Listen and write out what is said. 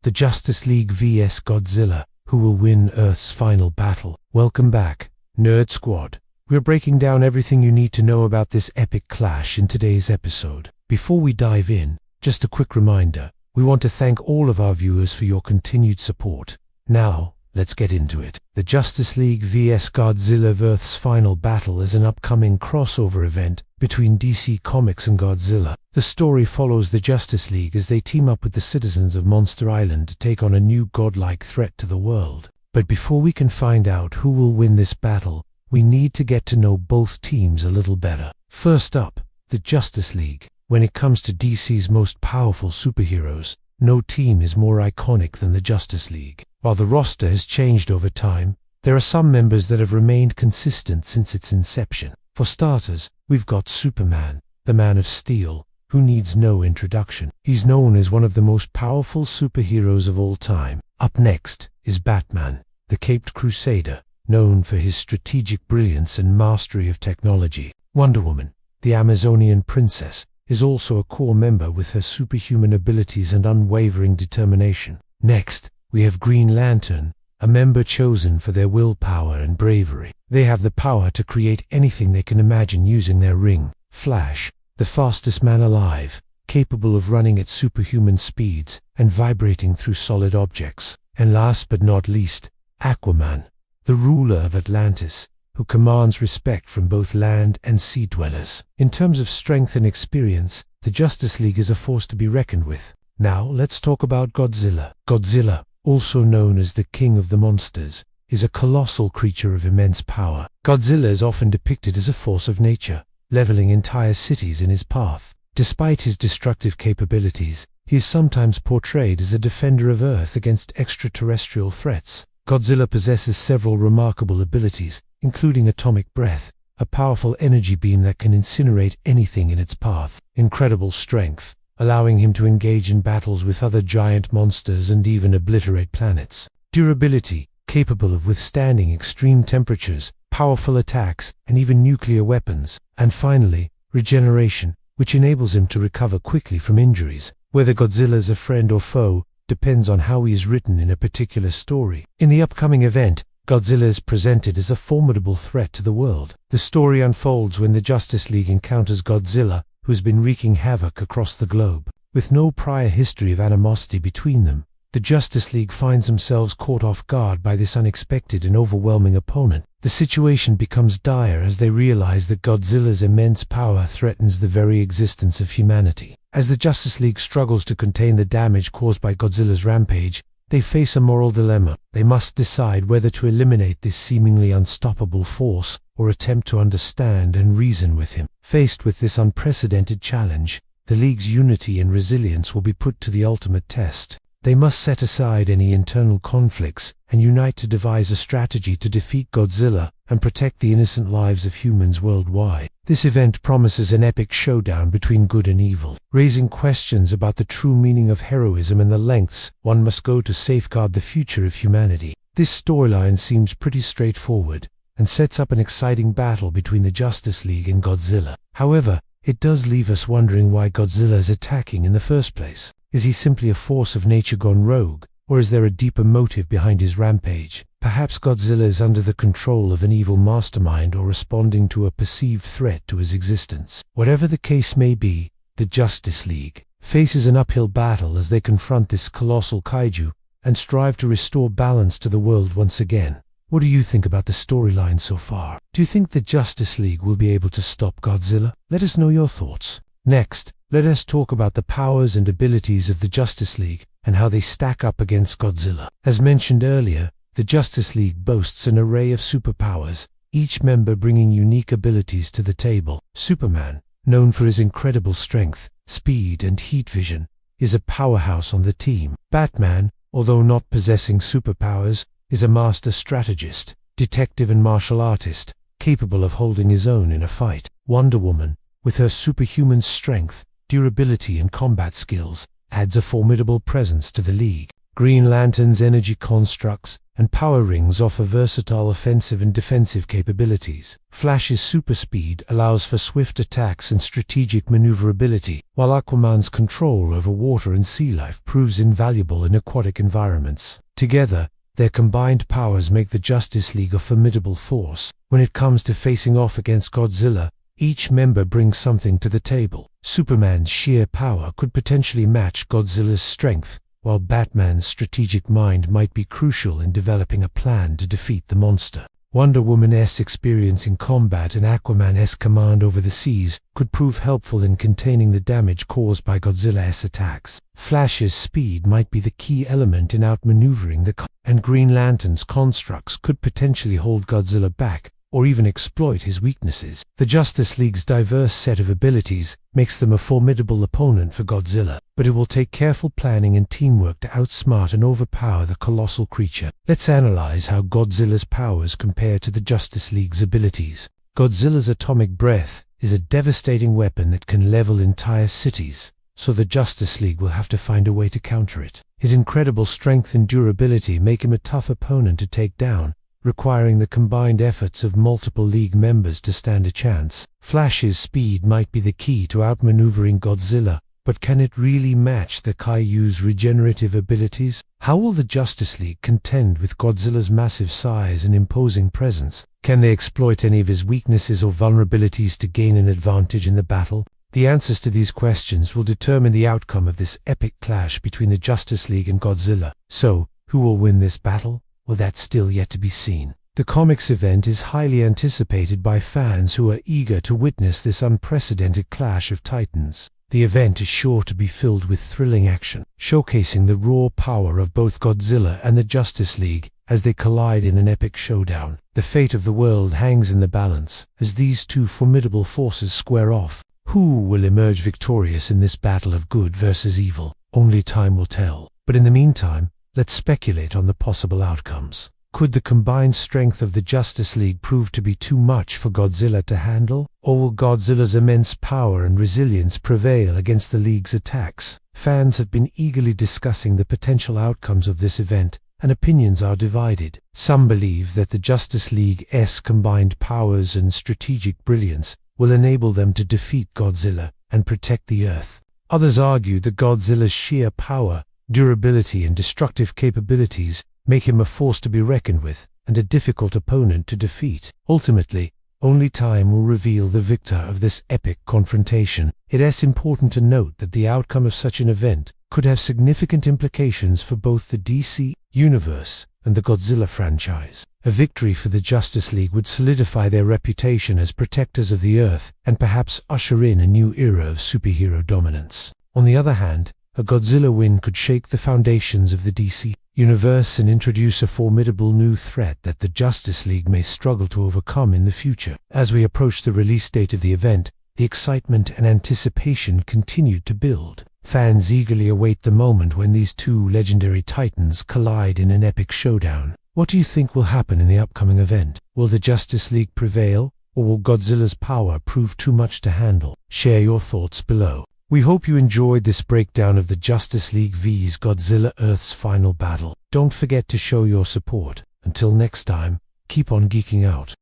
the Justice League vs Godzilla. Who will win Earth's final battle? Welcome back, Nerd Squad. We're breaking down everything you need to know about this epic clash in today's episode. Before we dive in, just a quick reminder, we want to thank all of our viewers for your continued support. Now, let's get into it. The Justice League vs Godzilla Earth's final battle is an upcoming crossover event between DC Comics and Godzilla. The story follows the Justice League as they team up with the citizens of Monster Island to take on a new godlike threat to the world. But before we can find out who will win this battle, we need to get to know both teams a little better. First up, the Justice League. When it comes to DC's most powerful superheroes, no team is more iconic than the Justice League. While the roster has changed over time, there are some members that have remained consistent since its inception. For starters, we've got Superman, the Man of Steel, who needs no introduction. He's known as one of the most powerful superheroes of all time. Up next is Batman, the Caped Crusader, known for his strategic brilliance and mastery of technology. Wonder Woman, the Amazonian princess, is also a core member with her superhuman abilities and unwavering determination. Next, we have Green Lantern, a member chosen for their willpower and bravery. They have the power to create anything they can imagine using their ring. Flash, the fastest man alive, capable of running at superhuman speeds and vibrating through solid objects. And last but not least, Aquaman, the ruler of Atlantis, who commands respect from both land and sea dwellers. In terms of strength and experience, the Justice League is a force to be reckoned with. Now, let's talk about Godzilla. Godzilla, also known as the King of the Monsters, is a colossal creature of immense power. Godzilla is often depicted as a force of nature, leveling entire cities in his path. Despite his destructive capabilities, he is sometimes portrayed as a defender of Earth against extraterrestrial threats. Godzilla possesses several remarkable abilities, including atomic breath, a powerful energy beam that can incinerate anything in its path. Incredible strength, allowing him to engage in battles with other giant monsters and even obliterate planets. Durability, capable of withstanding extreme temperatures, powerful attacks, and even nuclear weapons. And finally, regeneration, which enables him to recover quickly from injuries. Whether Godzilla is a friend or foe depends on how he is written in a particular story. In the upcoming event, Godzilla is presented as a formidable threat to the world. The story unfolds when the Justice League encounters Godzilla, who has been wreaking havoc across the globe. With no prior history of animosity between them, the Justice League finds themselves caught off guard by this unexpected and overwhelming opponent. The situation becomes dire as they realize that Godzilla's immense power threatens the very existence of humanity. As the Justice League struggles to contain the damage caused by Godzilla's rampage, they face a moral dilemma. They must decide whether to eliminate this seemingly unstoppable force or attempt to understand and reason with him. Faced with this unprecedented challenge, the League's unity and resilience will be put to the ultimate test. They must set aside any internal conflicts and unite to devise a strategy to defeat Godzilla and protect the innocent lives of humans worldwide. This event promises an epic showdown between good and evil, raising questions about the true meaning of heroism and the lengths one must go to safeguard the future of humanity. This storyline seems pretty straightforward and sets up an exciting battle between the Justice League and Godzilla. However, it does leave us wondering why Godzilla is attacking in the first place. Is he simply a force of nature gone rogue, or is there a deeper motive behind his rampage? Perhaps Godzilla is under the control of an evil mastermind or responding to a perceived threat to his existence. Whatever the case may be, the Justice League faces an uphill battle as they confront this colossal kaiju and strive to restore balance to the world once again. What do you think about the storyline so far? Do you think the Justice League will be able to stop Godzilla? Let us know your thoughts. Next, let us talk about the powers and abilities of the Justice League and how they stack up against Godzilla. As mentioned earlier, the Justice League boasts an array of superpowers, each member bringing unique abilities to the table. Superman, known for his incredible strength, speed, and heat vision, is a powerhouse on the team. Batman, although not possessing superpowers, is a master strategist, detective, and martial artist, capable of holding his own in a fight. Wonder Woman, with her superhuman strength, durability, and combat skills, adds a formidable presence to the League. Green Lantern's energy constructs and power rings offer versatile offensive and defensive capabilities. Flash's super speed allows for swift attacks and strategic maneuverability, while Aquaman's control over water and sea life proves invaluable in aquatic environments. Together, their combined powers make the Justice League a formidable force. When it comes to facing off against Godzilla, each member brings something to the table. Superman's sheer power could potentially match Godzilla's strength, while Batman's strategic mind might be crucial in developing a plan to defeat the monster. Wonder Woman's experience in combat and Aquaman's command over the seas could prove helpful in containing the damage caused by Godzilla's attacks. Flash's speed might be the key element in outmaneuvering and Green Lantern's constructs could potentially hold Godzilla back, or even exploit his weaknesses. The Justice League's diverse set of abilities makes them a formidable opponent for Godzilla, but it will take careful planning and teamwork to outsmart and overpower the colossal creature. Let's analyze how Godzilla's powers compare to the Justice League's abilities. Godzilla's atomic breath is a devastating weapon that can level entire cities, so the Justice League will have to find a way to counter it. His incredible strength and durability make him a tough opponent to take down, requiring the combined efforts of multiple League members to stand a chance. Flash's speed might be the key to outmaneuvering Godzilla, but can it really match the Kaiju's regenerative abilities? How will the Justice League contend with Godzilla's massive size and imposing presence? Can they exploit any of his weaknesses or vulnerabilities to gain an advantage in the battle? The answers to these questions will determine the outcome of this epic clash between the Justice League and Godzilla. So, who will win this battle? Well, that's still yet to be seen. The comics event is highly anticipated by fans who are eager to witness this unprecedented clash of titans. The event is sure to be filled with thrilling action, showcasing the raw power of both Godzilla and the Justice League as they collide in an epic showdown. The fate of the world hangs in the balance as these two formidable forces square off. Who will emerge victorious in this battle of good versus evil? Only time will tell. But in the meantime, let's speculate on the possible outcomes. Could the combined strength of the Justice League prove to be too much for Godzilla to handle? Or will Godzilla's immense power and resilience prevail against the League's attacks? Fans have been eagerly discussing the potential outcomes of this event, and opinions are divided. Some believe that the Justice League's combined powers and strategic brilliance will enable them to defeat Godzilla and protect the Earth. Others argue that Godzilla's sheer power, durability and destructive capabilities make him a force to be reckoned with and a difficult opponent to defeat. Ultimately, only time will reveal the victor of this epic confrontation. It is important to note that the outcome of such an event could have significant implications for both the DC universe and the Godzilla franchise. A victory for the Justice League would solidify their reputation as protectors of the Earth and perhaps usher in a new era of superhero dominance. On the other hand, a Godzilla win could shake the foundations of the DC universe and introduce a formidable new threat that the Justice League may struggle to overcome in the future. As we approach the release date of the event, the excitement and anticipation continued to build. Fans eagerly await the moment when these two legendary titans collide in an epic showdown. What do you think will happen in the upcoming event? Will the Justice League prevail, or will Godzilla's power prove too much to handle? Share your thoughts below. We hope you enjoyed this breakdown of the Justice League vs Godzilla Earth's final battle. Don't forget to show your support. Until next time, keep on geeking out.